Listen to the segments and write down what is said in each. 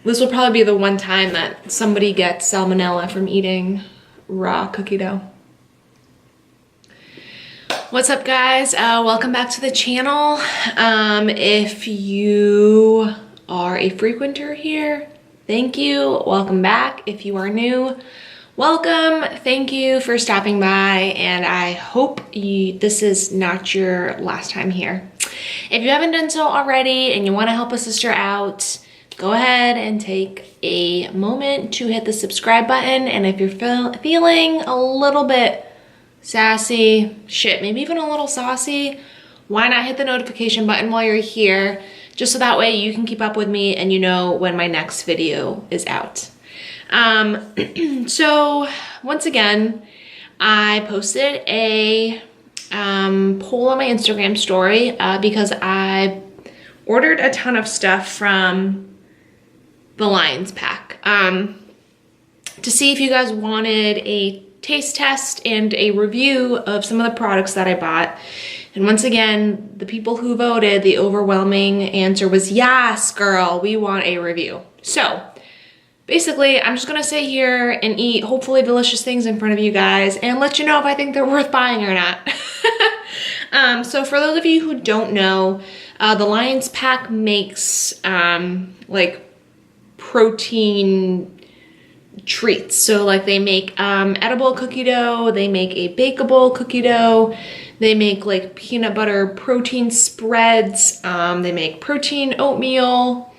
This will probably be the one time that somebody gets salmonella from eating raw cookie dough. What's up, guys? Welcome back to the channel. If you are a frequenter here, thank you. Welcome back. If you are new, welcome. Thank you for stopping by, and I hope this is not your last time here. If you haven't done so already and you want to help a sister out, go ahead and take a moment to hit the subscribe button. And if you're feeling a little bit sassy, shit, maybe even a little saucy, why not hit the notification button while you're here, just so that way you can keep up with me and you know when my next video is out. So once again, I posted a poll on my Instagram story because I ordered a ton of stuff from the Lions pack to see if you guys wanted a taste test and a review of some of the products that I bought. And once again, the people who voted, the overwhelming answer was yes, girl, we want a review. So basically, I'm just gonna sit here and eat hopefully delicious things in front of you guys and let you know if I think they're worth buying or not. So for those of you who don't know, the Lions pack makes like protein treats. So like they make edible cookie dough, they make a bakeable cookie dough, they make like peanut butter protein spreads, they make protein oatmeal,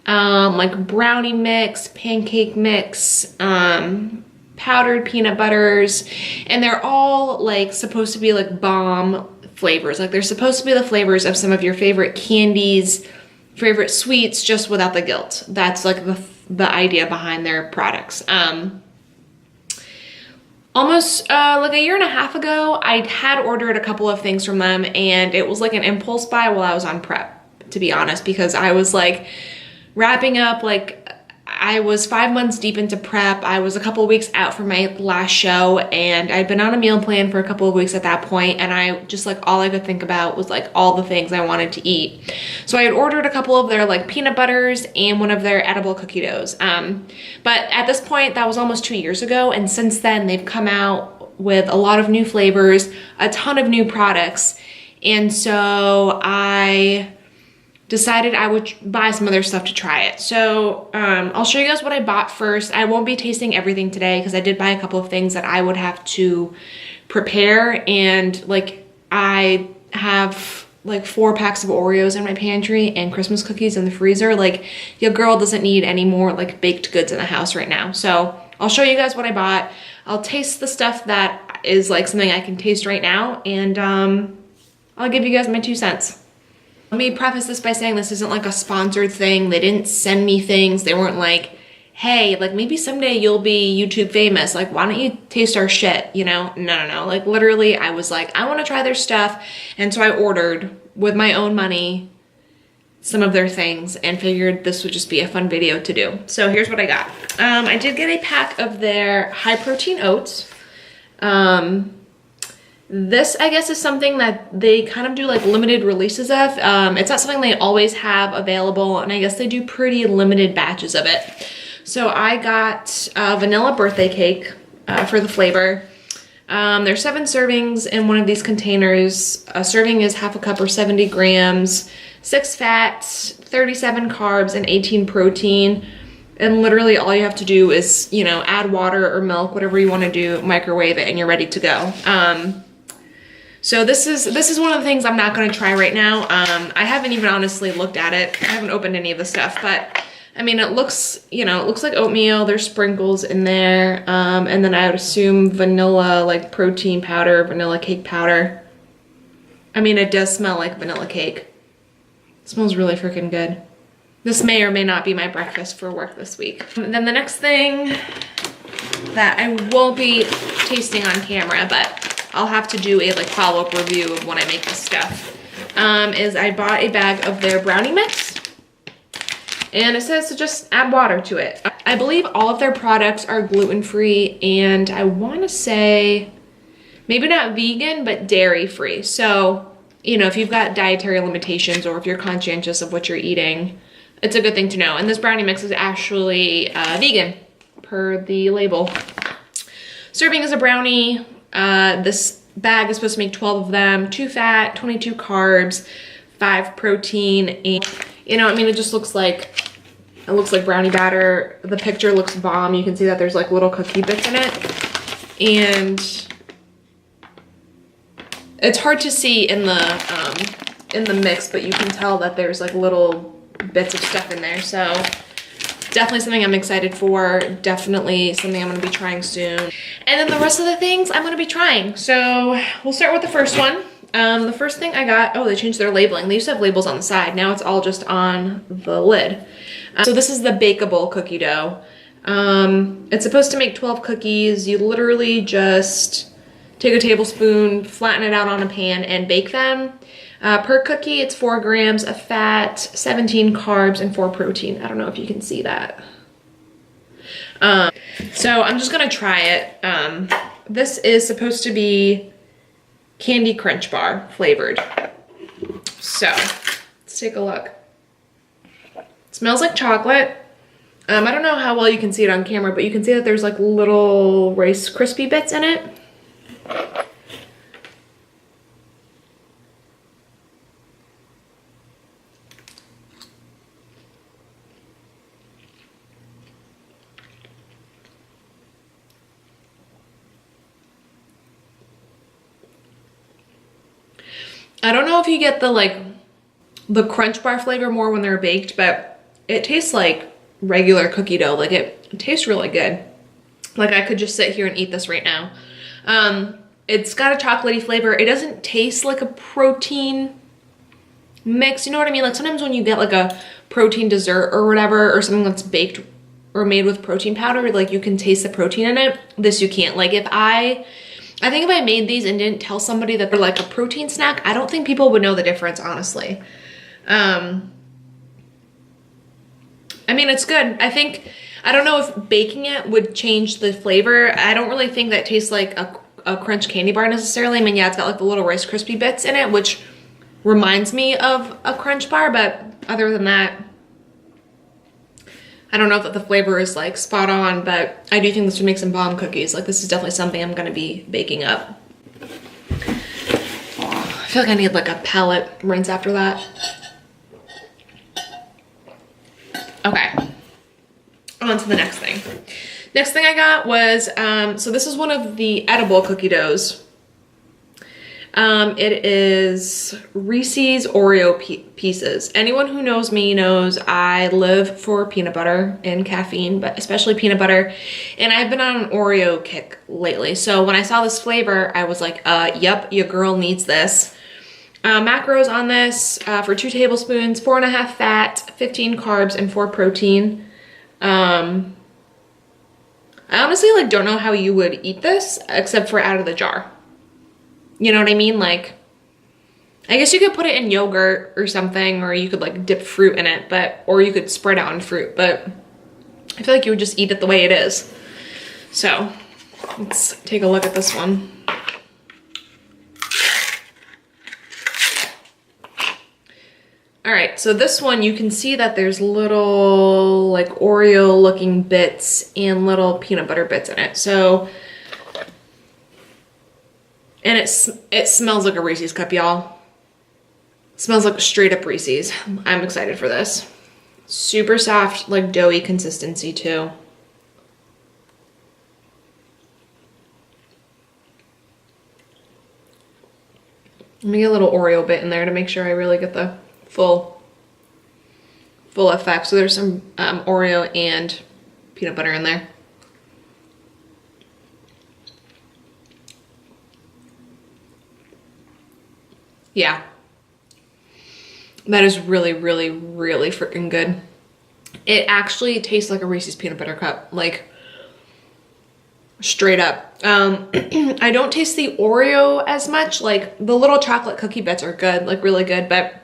like brownie mix, pancake mix, powdered peanut butters, and they're all like supposed to be like bomb flavors. Like they're supposed to be the flavors of some of your favorite candies, favorite sweets, just without the guilt. That's like the idea behind their products. Almost like a year and a half ago, I had ordered a couple of things from them, and it was like an impulse buy while I was on prep, to be honest, because I was like wrapping up, like I was 5 months deep into prep. I was a couple of weeks out from my last show, and I'd been on a meal plan for a couple of weeks at that point, and I just like all I could think about was like all the things I wanted to eat. So I had ordered a couple of their like peanut butters and one of their edible cookie doughs. But at this point, that was almost 2 years ago, and since then they've come out with a lot of new flavors, a ton of new products, and so I decided I would buy some other stuff to try it. So I'll show you guys what I bought first. I won't be tasting everything today because I did buy a couple of things that I would have to prepare, and like I have like 4 packs of Oreos in my pantry and Christmas cookies in the freezer. Like your girl doesn't need any more like baked goods in the house right now. So I'll show you guys what I bought. I'll taste the stuff that is like something I can taste right now, and I'll give you guys my 2 cents. Let me preface this by saying this isn't like a sponsored thing. They didn't send me things. They weren't like, hey, like maybe someday you'll be YouTube famous. Like, why don't you taste our shit, you know? No. Like literally I was like, I want to try their stuff. And so I ordered with my own money some of their things and figured this would just be a fun video to do. So here's what I got. I did get a pack of their high protein oats. This, I guess, is something that they kind of do like limited releases of. It's not something they always have available, and I guess they do pretty limited batches of it. So I got vanilla birthday cake for the flavor. There's 7 servings in one of these containers. A serving is half a cup or 70 grams, 6 fats, 37 carbs, and 18 protein. And literally all you have to do is, you know, add water or milk, whatever you want to do, microwave it, and you're ready to go. So this is one of the things I'm not going to try right now. I haven't even honestly looked at it. I haven't opened any of the stuff, but I mean, it looks, you know, it looks like oatmeal. There's sprinkles in there. And then I would assume vanilla, like protein powder, vanilla cake powder. I mean, it does smell like vanilla cake. It smells really freaking good. This may or may not be my breakfast for work this week. And then the next thing that I won't be tasting on camera, but I'll have to do a like follow-up review of when I make this stuff, is I bought a bag of their brownie mix, and it says to just add water to it. I believe all of their products are gluten-free, and I want to say maybe not vegan, but dairy-free. So, you know, if you've got dietary limitations or if you're conscientious of what you're eating, it's a good thing to know. And this brownie mix is actually vegan per the label. Serving is a brownie. This bag is supposed to make 12 of them, 2 fat, 22 carbs, 5 protein, and you know, I mean, it just looks like, it looks like brownie batter. The picture looks bomb. You can see that there's like little cookie bits in it. And it's hard to see in the mix, but you can tell that there's like little bits of stuff in there. So definitely something I'm excited for. Definitely something I'm gonna be trying soon. And then the rest of the things I'm gonna be trying. So we'll start with the first one. The first thing I got, oh, they changed their labeling. They used to have labels on the side. Now it's all just on the lid. So this is the bakeable cookie dough. It's supposed to make 12 cookies. You literally just take a tablespoon, flatten it out on a pan, and bake them. Per cookie, it's 4 grams of fat, 17 carbs, and 4 protein. I don't know if you can see that. So I'm just gonna try it. This is supposed to be Candy Crunch Bar flavored. So let's take a look. It smells like chocolate. I don't know how well you can see it on camera, but you can see that there's like little Rice Krispie bits in it. I don't know if you get the Crunch Bar flavor more when they're baked, but it tastes like regular cookie dough. Like it tastes really good. Like I could just sit here and eat this right now. It's got a chocolatey flavor. It doesn't taste like a protein mix. You know what I mean? Like sometimes when you get like a protein dessert or whatever, or something that's baked or made with protein powder, like you can taste the protein in it. This you can't. Like I think if I made these and didn't tell somebody that they're like a protein snack, I don't think people would know the difference, honestly. I mean, it's good. I don't know if baking it would change the flavor. I don't really think that tastes like a Crunch candy bar necessarily. I mean, yeah, it's got like the little Rice Krispie bits in it, which reminds me of a Crunch bar, but other than that, I don't know if the flavor is like spot on, but I do think this would make some bomb cookies. Like this is definitely something I'm gonna be baking up. I feel like I need like a palette rinse after that. Okay, on to the next thing. Next thing I got was, so this is one of the edible cookie doughs. It is Reese's Oreo Pieces. Anyone who knows me knows I live for peanut butter and caffeine, but especially peanut butter. And I've been on an Oreo kick lately. So when I saw this flavor, I was like, yep, your girl needs this. Macros on this for 2 tablespoons, 4.5 fat, 15 carbs, and 4 protein. I honestly like don't know how you would eat this except for out of the jar. You know what I mean? Like, I guess you could put it in yogurt or something, or you could like dip fruit in it, or you could spread out on fruit, but I feel like you would just eat it the way it is. So let's take a look at this one. All right, so this one, you can see that there's little like Oreo looking bits and little peanut butter bits in it. So, and it smells like a Reese's cup, y'all. Smells like straight up Reese's. I'm excited for this. Super soft, like doughy consistency too. Let me get a little Oreo bit in there to make sure I really get the full effect. So there's some Oreo and peanut butter in there. Yeah, that is really, really, really freaking good. It actually tastes like a Reese's peanut butter cup, like straight up. I don't taste the Oreo as much. Like the little chocolate cookie bits are good, like really good, but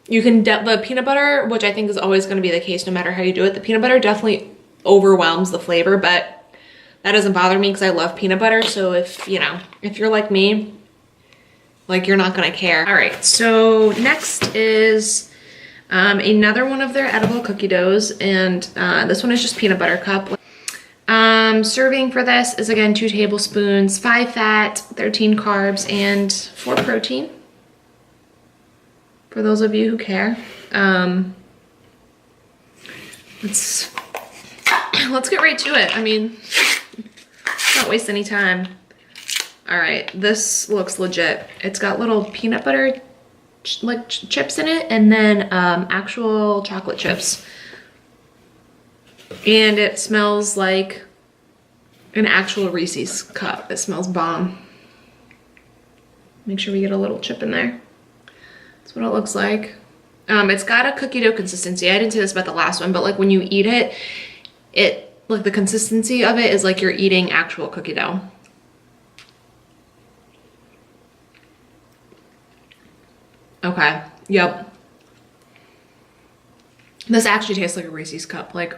you can, the peanut butter, which I think is always going to be the case no matter how you do it, the peanut butter definitely overwhelms the flavor, but that doesn't bother me because I love peanut butter. So if, you know, if you're like me, like you're not gonna care. All right, so next is Another one of their edible cookie doughs, and this one is just peanut butter cup. Serving for this is again 2 tablespoons, 5 fat, 13 carbs, and 4 protein. For those of you who care. Let's get right to it. I mean, let's not waste any time. All right, this looks legit. It's got little peanut butter chips in it, and then actual chocolate chips. And it smells like an actual Reese's cup. It smells bomb. Make sure we get a little chip in there. That's what it looks like. It's got a cookie dough consistency. I didn't say this about the last one, but like when you eat it, like the consistency of it is like you're eating actual cookie dough. Okay, yep. This actually tastes like a Reese's cup. Like,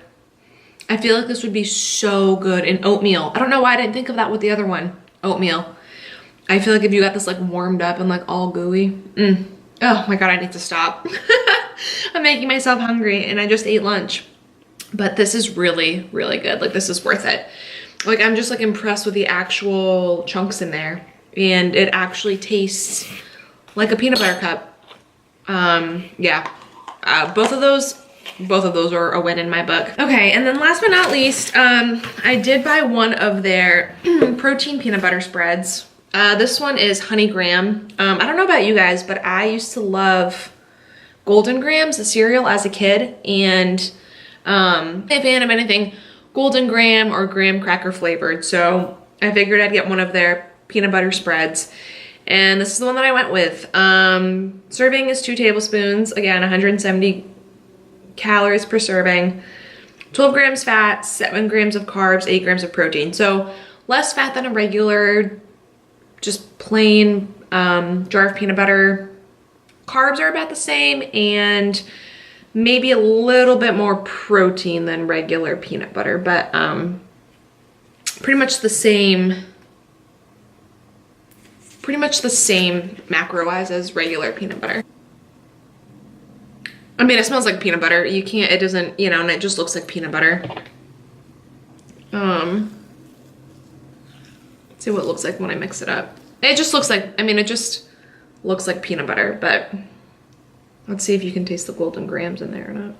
I feel like this would be so good in oatmeal. I don't know why I didn't think of that with the other one, oatmeal. I feel like if you got this like warmed up and like all gooey. Oh my God, I need to stop. I'm making myself hungry and I just ate lunch. But this is really, really good. Like, this is worth it. Like, I'm just like impressed with the actual chunks in there. And it actually tastes like a peanut butter cup. Yeah, both of those are a win in my book. Okay, and then last but not least, I did buy one of their protein peanut butter spreads. This one is honey graham. I don't know about you guys, but I used to love Golden Grahams, the cereal, as a kid, and I'm a fan of anything Golden Graham or graham cracker flavored, so I figured I'd get one of their peanut butter spreads. And this is the one that I went with. Serving is 2 tablespoons. Again, 170 calories per serving. 12 grams fat, 7 grams of carbs, 8 grams of protein. So less fat than a regular, just plain jar of peanut butter. Carbs are about the same, and maybe a little bit more protein than regular peanut butter, but pretty much the same macro-wise as regular peanut butter. I mean, it smells like peanut butter. You can't, it doesn't, you know, and it just looks like peanut butter. Let's see what it looks like when I mix it up. It just looks like, I mean, it just looks like peanut butter, but let's see if you can taste the Golden Grahams in there or not.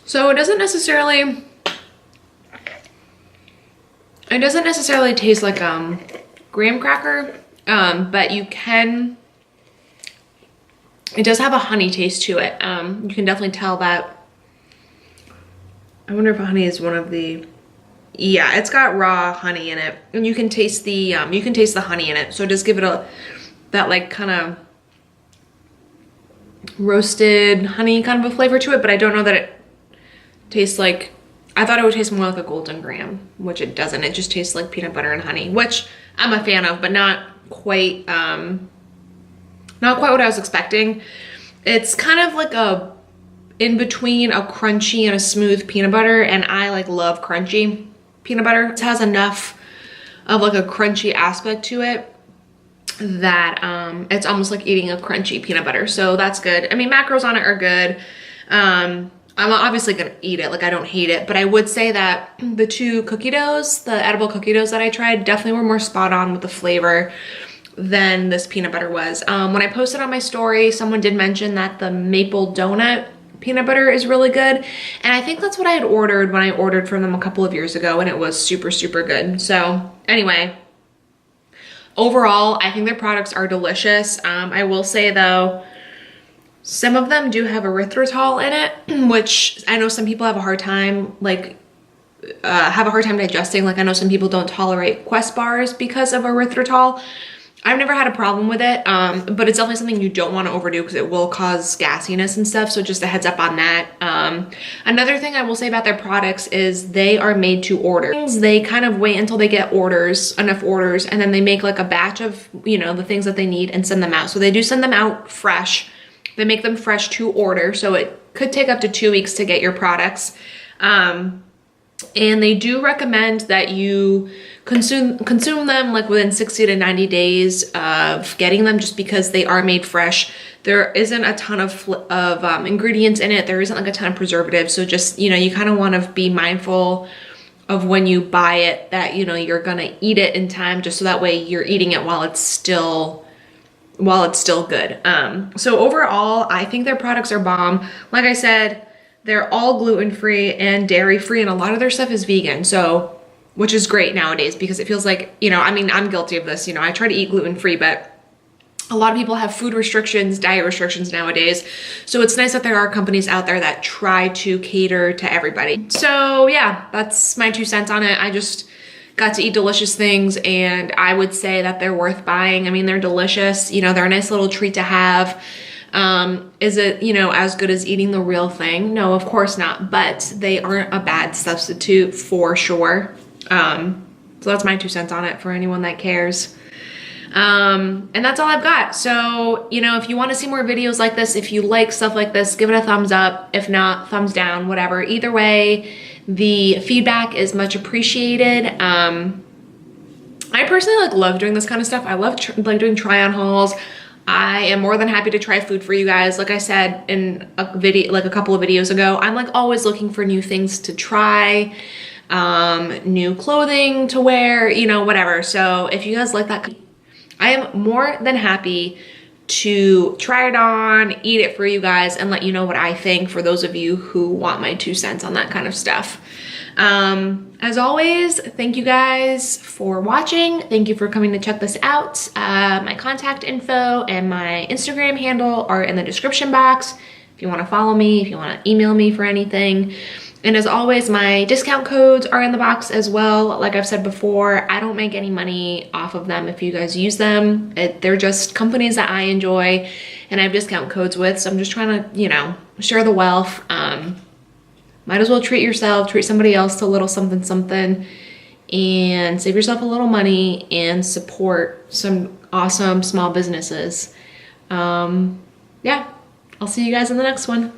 So it doesn't necessarily taste like graham cracker, but you can, it does have a honey taste to it. You can definitely tell that. I wonder if honey is one of the, yeah, it's got raw honey in it, and you can taste the honey in it. So it does give it that like kind of roasted honey kind of a flavor to it, but I don't know that it tastes like, I thought it would taste more like a Golden Graham, which it doesn't. It just tastes like peanut butter and honey, which I'm a fan of, but not quite what I was expecting. It's kind of like a in between a crunchy and a smooth peanut butter, and I like love crunchy peanut butter. It has enough of like a crunchy aspect to it that it's almost like eating a crunchy peanut butter, so that's good. I mean, macros on it are good. I'm obviously gonna eat it, like I don't hate it, but I would say that the 2 cookie doughs, the edible cookie doughs that I tried, definitely were more spot on with the flavor than this peanut butter was. When I posted on my story, someone did mention that the maple donut peanut butter is really good, and I think that's what I had ordered when I ordered from them a couple of years ago, and it was super, super good. So anyway, overall, I think their products are delicious. I will say though, some of them do have erythritol in it, which I know some people have a hard time, like, digesting. Like, I know some people don't tolerate Quest bars because of erythritol. I've never had a problem with it, but it's definitely something you don't want to overdo because it will cause gassiness and stuff, so just a heads up on that. Another thing I will say about their products is they are made to order. They kind of wait until they get enough orders, and then they make like a batch of, you know, the things that they need and send them out. So they do send them out fresh. They make them fresh to order, so it could take up to 2 weeks to get your products. And they do recommend that you consume them like within 60 to 90 days of getting them, just because they are made fresh. There isn't a ton of ingredients in it. There isn't like a ton of preservatives. So just, you know, you kind of want to be mindful of when you buy it that, you know, you're gonna eat it in time, just so that way you're eating it while it's still good. So overall, I think their products are bomb. Like I said, they're all gluten-free and dairy-free, and a lot of their stuff is vegan. So, which is great nowadays, because it feels like, you know, I mean, I'm guilty of this. You know, I try to eat gluten-free, but a lot of people have food restrictions, diet restrictions nowadays. So it's nice that there are companies out there that try to cater to everybody. So yeah, that's my 2 cents on it. I just got to eat delicious things, and I would say that they're worth buying. I mean, they're delicious. You know, they're a nice little treat to have. Is it, you know, as good as eating the real thing? No, of course not, but they aren't a bad substitute for sure. So that's my 2 cents on it for anyone that cares. And that's all I've got. So, you know, if you want to see more videos like this, if you like stuff like this, give it a thumbs up. If not, thumbs down, whatever. Either way, the feedback is much appreciated. I personally love doing this kind of stuff. I love doing try on hauls. I am more than happy to try food for you guys. Like I said in a video, like a couple of videos ago, I'm like always looking for new things to try, new clothing to wear, you know, whatever. So if you guys like that, I am more than happy to try it on, eat it for you guys, and let you know what I think, for those of you who want my 2 cents on that kind of stuff. As always, thank you guys for watching. Thank you for coming to check this out. My contact info and my Instagram handle are in the description box if you want to follow me, if you want to email me for anything. And as always, my discount codes are in the box as well. Like I've said before, I don't make any money off of them if you guys use them. They're just companies that I enjoy and I have discount codes with. So I'm just trying to, you know, share the wealth. Might as well treat yourself, treat somebody else to a little something something, and save yourself a little money and support some awesome small businesses. Yeah, I'll see you guys in the next one.